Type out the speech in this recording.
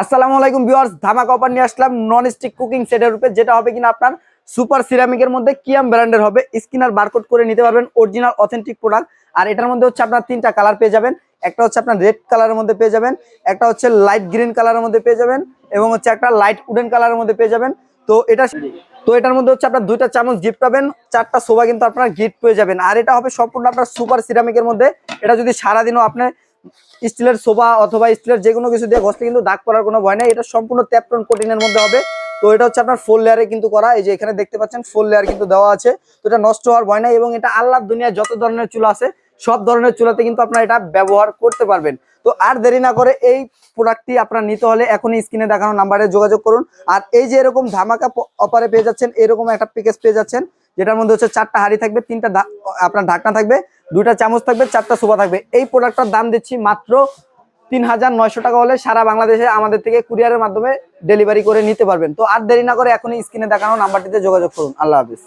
আসসালামু আলাইকুম ভিউয়ার্স, ধামাকা অফার নিয়ে আসলাম নন স্টিক কুকিং সেটের উপরে, যেটা হবে কিনা আপনার সুপার সিরামিকের মধ্যে কিয়াম ব্র্যান্ডের হবে। স্ক্যানার বারকোড করে নিতে পারবেন, অরিজিনাল অথেন্টিক প্রোডাক্ট। আর এটার মধ্যে হচ্ছে আপনার তিনটা কালার পেয়ে যাবেন। একটা হচ্ছে আপনার রেড কালারের মধ্যে পেয়ে যাবেন, একটা হচ্ছে লাইট গ্রিন কালারের মধ্যে পেয়ে যাবেন, এবং হচ্ছে একটা লাইট উডেন কালারের মধ্যে পেয়ে যাবেন। এটার মধ্যে হচ্ছে আপনার দুইটা চামচ গিফট পাবেন, চারটা সোফা কিন্তু আপনার গিফট পেয়ে যাবেন। আর এটা হবে সম্পূর্ণ আপনার সুপার সিরামিকের মধ্যে। এটা যদি সারাদিনও আপনার স্টিলের সোফা অথবা স্টিলের যে কোনো কিছু দিয়ে ঘষলে কিন্তু দাগ পড়ার কোনো ভয় নাই। এটা সম্পূর্ণ ট্যাপটন কোটিনের মধ্যে হবে। তো এটা হচ্ছে আপনার 4 লেয়ারে কিন্তু করা, এই যে এখানে দেখতে পাচ্ছেন 4 লেয়ার কিন্তু দেওয়া আছে। তো এটা নষ্ট হওয়ার ভয় নাই, এবং এটা আল্লাহর দুনিয়ায় যত ধরনের চুলা আছে সব ধরনের চুলাতে কিন্তু আপনারা এটা ব্যবহার করতে পারবেন। তো আর দেরি না করে এই প্রোডাক্টটি আপনার নিতে হলে এখনই স্ক্রিনে দেখানো নাম্বারে যোগাযোগ করুন। আর এই যে এরকম ধামাকা অফারে পেয়ে যাচ্ছেন, এরকম একটা প্যাকেজ পেয়ে যাচ্ছেন, যেটার মধ্যে হচ্ছে 4টা হাঁড়ি থাকবে, 3টা আপনার ঢাকনা থাকবে, 2টা চামচ থাকবে, 4টা সোফা থাকবে। এই প্রোডাক্টটার দাম দিচ্ছি মাত্র 3900 টাকা হলে সারা বাংলাদেশে আমাদের থেকে কুরিয়ারের মাধ্যমে ডেলিভারি করে নিতে পারবেন। তো আর দেরি না করে এখনই স্ক্রিনে দেখানো নাম্বারটিতে যোগাযোগ করুন। আল্লাহ হাফিজ।